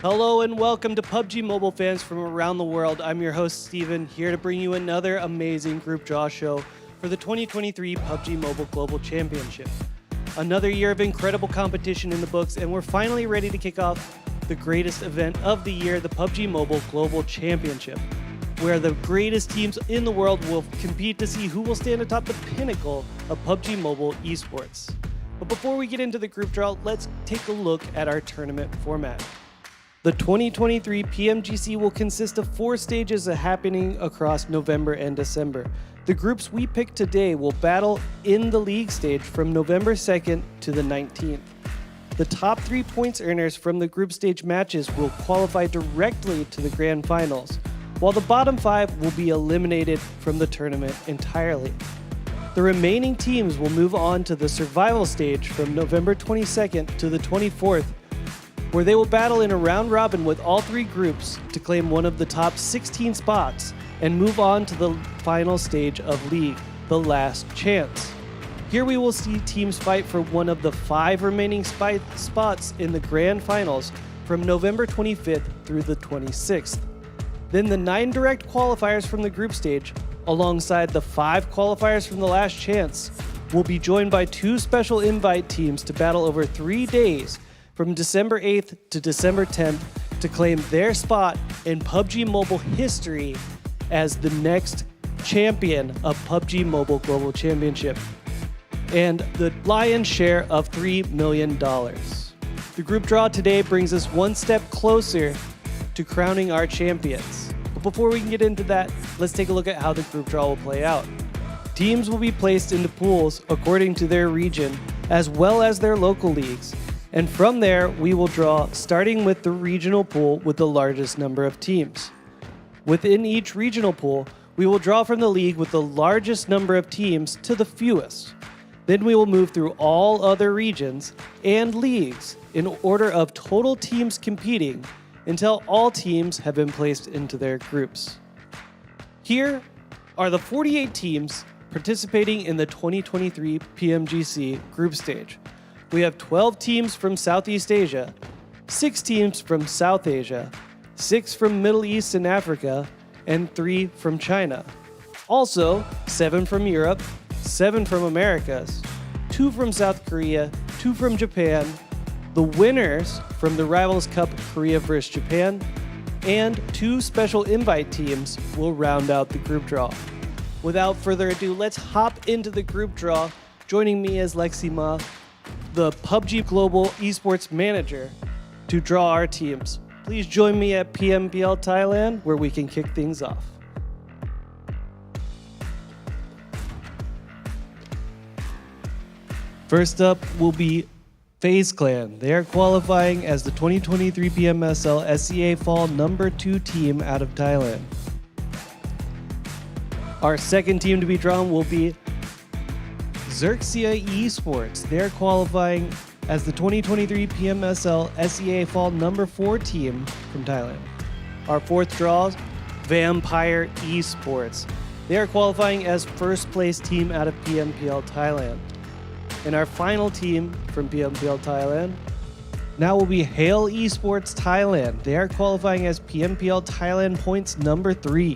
Hello and welcome to PUBG Mobile fans from around the world. I'm your host, Steven, here to bring you another amazing group draw show for the 2023 PUBG Mobile Global Championship. Another year of incredible competition in the books, and we're finally ready to kick off the greatest event of the year, the PUBG Mobile Global Championship, where the greatest teams in the world will compete to see who will stand atop the pinnacle of PUBG Mobile esports. But before we get into the group draw, let's take a look at our tournament format. The 2023 PMGC will consist of 4 stages happening across November and December. The groups we picked today will battle in the league stage from November 2nd to the 19th. The top 3 points earners from the group stage matches will qualify directly to the grand finals, while the bottom 5 will be eliminated from the tournament entirely. The remaining teams will move on to the survival stage from November 22nd to the 24th, where they will battle in a round robin with all 3 groups to claim one of the top 16 spots and move on to the final stage of League, the last chance. Here we will see teams fight for one of the 5 remaining spots in the grand finals from November 25th through the 26th. Then the 9 direct qualifiers from the group stage, alongside the 5 qualifiers from the last chance, will be joined by 2 special invite teams to battle over 3 days from December 8th to December 10th to claim their spot in PUBG Mobile history as the next champion of PUBG Mobile Global Championship, and the lion's share of $3 million. The group draw today brings us one step closer to crowning our champions. But before we can get into that, let's take a look at how the group draw will play out. Teams will be placed into pools according to their region as well as their local leagues. And from there, we will draw, starting with the regional pool with the largest number of teams. Within each regional pool, we will draw from the league with the largest number of teams to the fewest. Then we will move through all other regions and leagues in order of total teams competing until all teams have been placed into their groups. Here are the 48 teams participating in the 2023 PMGC group stage. We have 12 teams from Southeast Asia, 6 teams from South Asia, 6 from Middle East and Africa, and 3 from China. Also, 7 from Europe, 7 from Americas, 2 from South Korea, 2 from Japan, the winners from the Rivals Cup Korea vs Japan, and 2 special invite teams will round out the group draw. Without further ado, let's hop into the group draw. Joining me is Lexi Ma, the PUBG Global Esports Manager, to draw our teams. Please join me at PMPL Thailand, where we can kick things off. First up will be FaZe Clan. They are qualifying as the 2023 PMSL SEA Fall number 2 team out of Thailand. Our second team to be drawn will be Xerxia Esports. They're qualifying as the 2023 PMSL SEA Fall number 4 team from Thailand. Our fourth draw, Vampire Esports. They are qualifying as first place team out of PMPL Thailand. And our final team from PMPL Thailand now will be Hail Esports Thailand. They are qualifying as PMPL Thailand points number 3.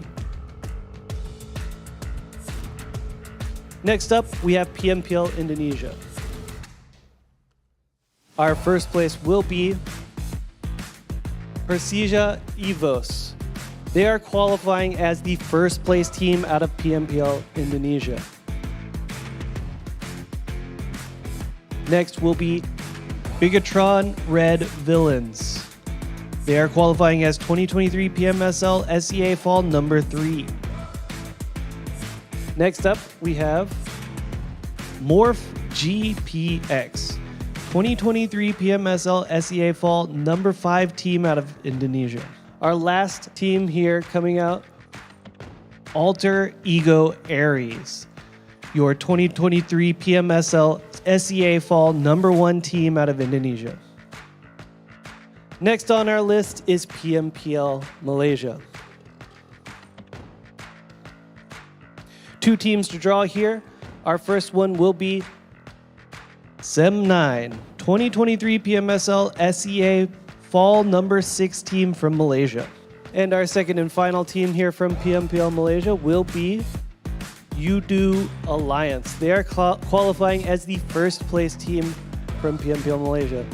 Next up, we have PMPL Indonesia. Our first place will be Persija Evos. They are qualifying as the first place team out of PMPL Indonesia. Next will be Bigatron Red Villains. They are qualifying as 2023 PMSL SEA Fall number 3. Next up, we have Morph GPX, 2023 PMSL SEA Fall number 5 team out of Indonesia. Our last team here coming out, Alter Ego Aries, your 2023 PMSL SEA Fall number 1 team out of Indonesia. Next on our list is PMPL Malaysia. 2 teams to draw here. Our first one will be Sem9, 2023 PMSL SEA Fall number 6 team from Malaysia. And our second and final team here from PMPL Malaysia will be Udu Alliance. They are qualifying as the first place team from PMPL Malaysia.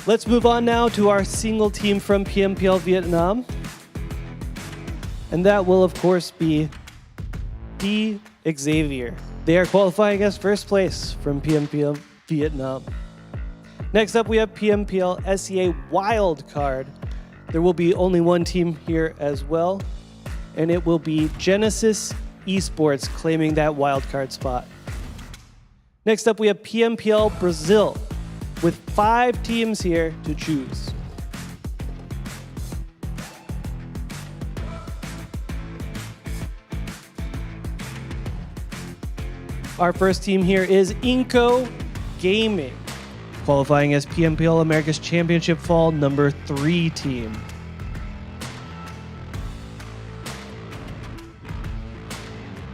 Let's move on now to our single team from PMPL Vietnam. And that will, of course, be D Xavier. They are qualifying as first place from PMPL Vietnam. Next up, we have PMPL SEA Wildcard. There will be only one team here as well, and it will be Genesis Esports claiming that wildcard spot. Next up, we have PMPL Brazil with 5 teams here to choose. Our first team here is Inco Gaming, qualifying as PMPL America's Championship Fall number 3 team.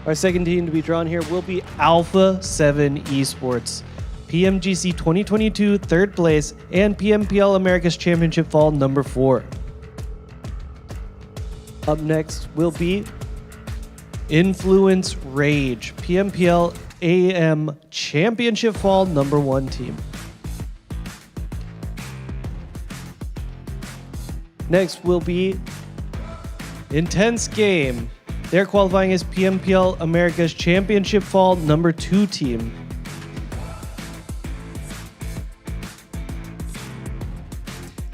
Our second team to be drawn here will be Alpha 7 Esports, PMGC 2022 third place, and PMPL America's Championship Fall number 4. Up next will be Influence Rage, PMPL AM Championship Fall number 1 team. Next will be Intense Game. They're qualifying as PMPL America's Championship Fall number 2 team.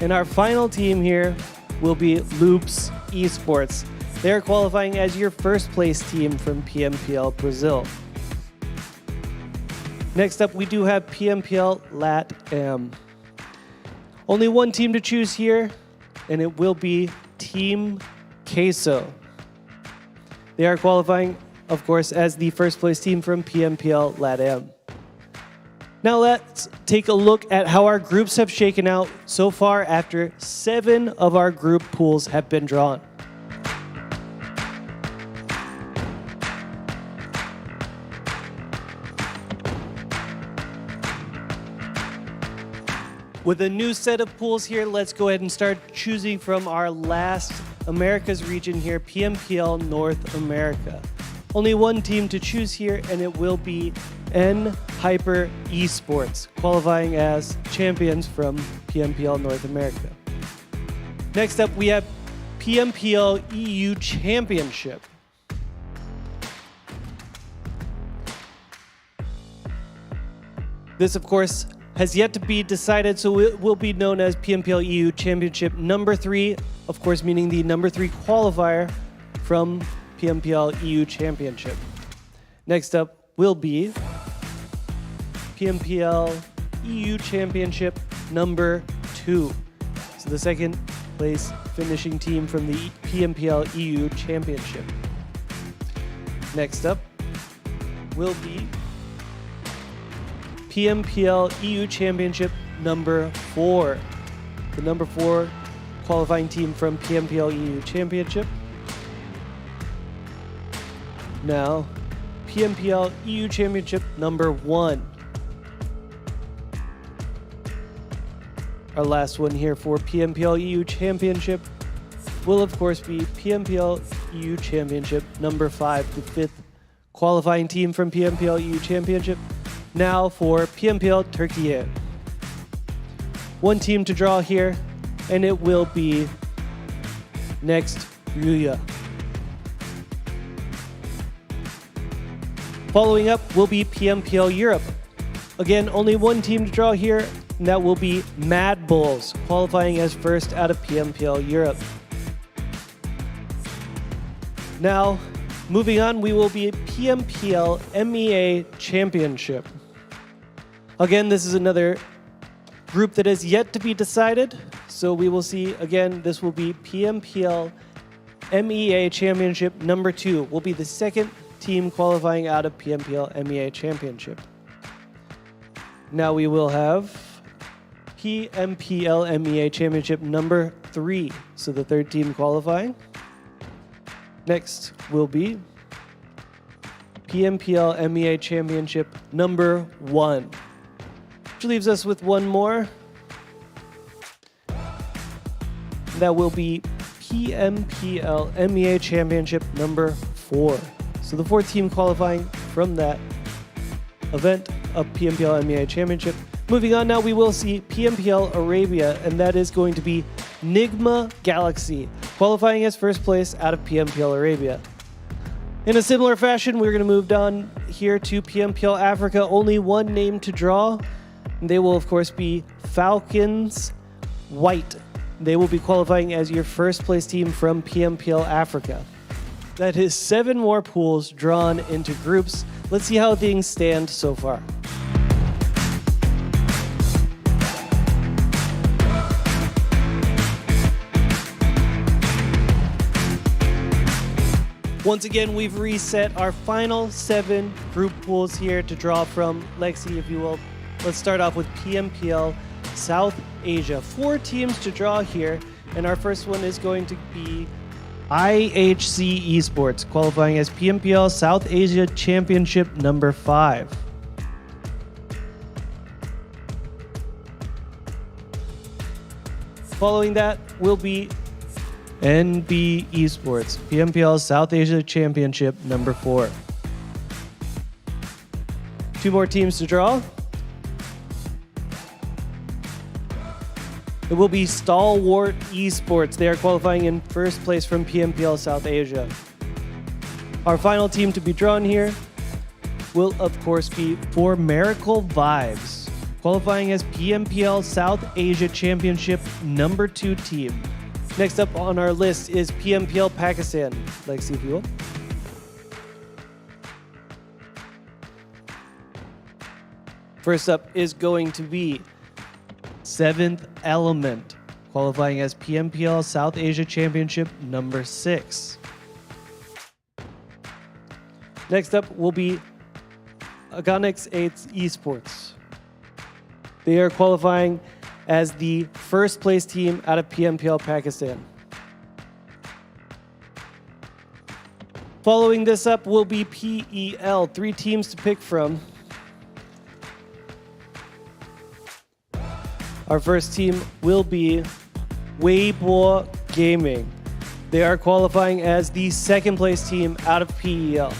And our final team here will be Loops Esports. They're qualifying as your first place team from PMPL Brazil. Next up, we do have PMPL LATAM. Only one team to choose here, and it will be Team Queso. They are qualifying, of course, as the first place team from PMPL LATAM. Now let's take a look at how our groups have shaken out so far after 7 of our group pools have been drawn. With a new set of pools here, let's go ahead and start choosing from our last America's region here, PMPL North America. Only one team to choose here, and it will be N Hyper Esports, qualifying as champions from PMPL North America. Next up, we have PMPL EU Championship. This, of course, has yet to be decided, so it will be known as PMPL EU Championship number 3, of course, meaning the number 3 qualifier from PMPL EU Championship. Next up will be PMPL EU Championship number 2. So the second place finishing team from the PMPL EU Championship. Next up will be PMPL EU Championship number 4. The number 4 qualifying team from PMPL EU Championship. Now, PMPL EU Championship number 1. Our last one here for PMPL EU Championship will, of course, be PMPL EU Championship number 5, the 5th qualifying team from PMPL EU Championship. Now for PMPL Turkey. One team to draw here, and it will be Next Rüya. Following up will be PMPL Europe. Again, only one team to draw here, and that will be Mad Bulls, qualifying as first out of PMPL Europe. Now, moving on, we will be PMPL MEA Championship. Again, this is another group that is yet to be decided, so we will see, again, this will be PMPL MEA Championship number 2. Will be the second team qualifying out of PMPL MEA Championship. Now we will have PMPL MEA Championship number 3, so the third team qualifying. Next will be PMPL MEA Championship number 1. Which leaves us with one more. That will be PMPL MEA Championship number 4. So the 4th team qualifying from that event of PMPL MEA Championship. Moving on now, we will see PMPL Arabia, and that is going to be Nigma Galaxy, qualifying as first place out of PMPL Arabia. In a similar fashion, we're going to move down here to PMPL Africa. Only one name to draw. They will, of course, be Falcons White. They will be qualifying as your first place team from PMPL Africa. That is 7 more pools drawn into groups. Let's see how things stand so far. Once again, we've reset our final 7 group pools here to draw from. Lexi, if you will. Let's start off with PMPL South Asia. 4 teams to draw here, and our first one is going to be IHC Esports, qualifying as PMPL South Asia Championship number 5. Following that will be NB Esports, PMPL South Asia Championship number 4. 2 more teams to draw. It will be Stalwart Esports. They are qualifying in first place from PMPL South Asia. Our final team to be drawn here will, of course, be For Miracle Vibes, qualifying as PMPL South Asia Championship number 2 team. Next up on our list is PMPL Pakistan. Lexi, if you will. First up is going to be 7th Element, qualifying as PMPL South Asia Championship number 6. Next up will be Agonix 8 Esports. They are qualifying as the first place team out of PMPL Pakistan. Following this up will be PEL, 3 teams to pick from. Our first team will be Weibo Gaming. They are qualifying as the second place team out of PEL.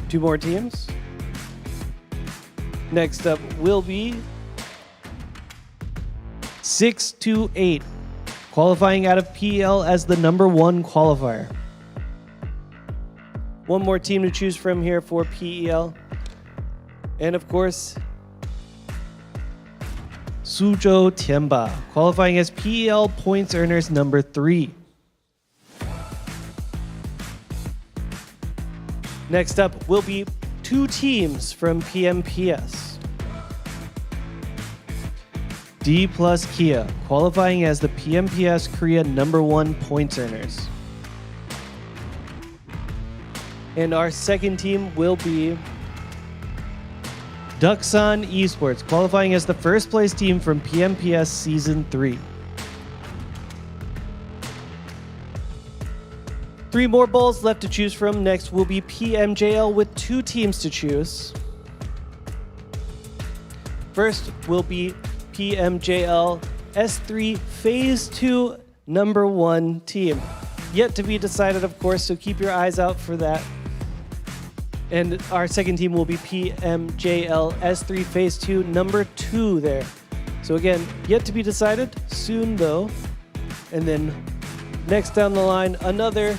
2 more teams. Next up will be 628, qualifying out of PEL as the number 1 qualifier. 1 more team to choose from here for PEL. And of course, Suzhou Tianba, qualifying as PEL points earners number 3. Next up will be 2 teams from PMPS. D plus Kia, qualifying as the PMPS Korea number 1 points earners. And our second team will be Duxon Esports, qualifying as the first place team from PMPS Season 3. 3 more bowls left to choose from. Next will be PMJL with 2 teams to choose. First will be PMJL S3 Phase 2 number 1 team. Yet to be decided, of course, so keep your eyes out for that. And our second team will be PMJL S3 Phase 2 number 2 there. So again, yet to be decided, soon though. And then next down the line, another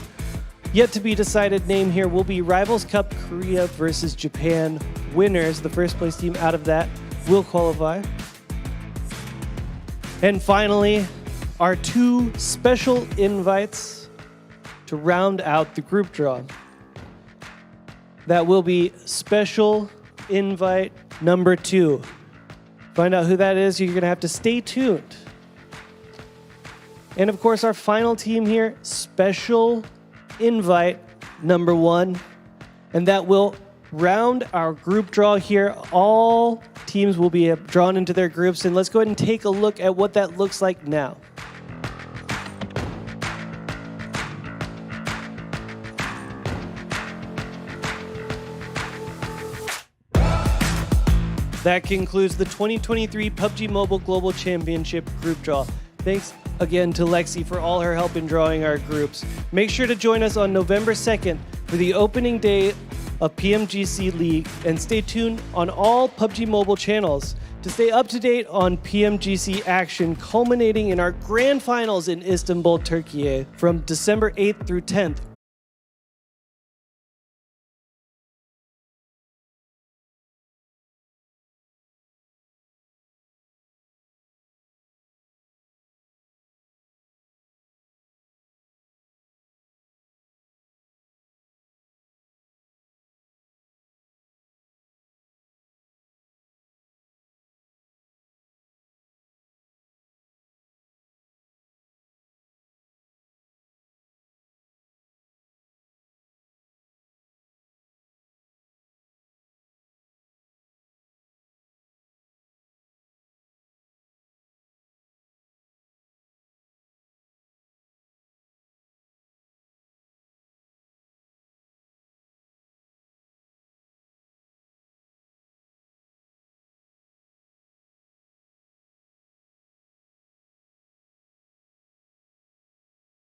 yet to be decided name here will be Rivals Cup Korea versus Japan winners. The first place team out of that will qualify. And finally, our 2 special invites to round out the group draw. That will be special invite number 2. Find out who that is, you're going to have to stay tuned. And of course, our final team here, special invite number 1. And that will round our group draw here. All teams will be drawn into their groups. And let's go ahead and take a look at what that looks like now. That concludes the 2023 PUBG Mobile Global Championship group draw. Thanks again to Lexi for all her help in drawing our groups. Make sure to join us on November 2nd for the opening day of PMGC League, and stay tuned on all PUBG Mobile channels to stay up to date on PMGC action culminating in our grand finals in Istanbul, Turkey from December 8th through 10th.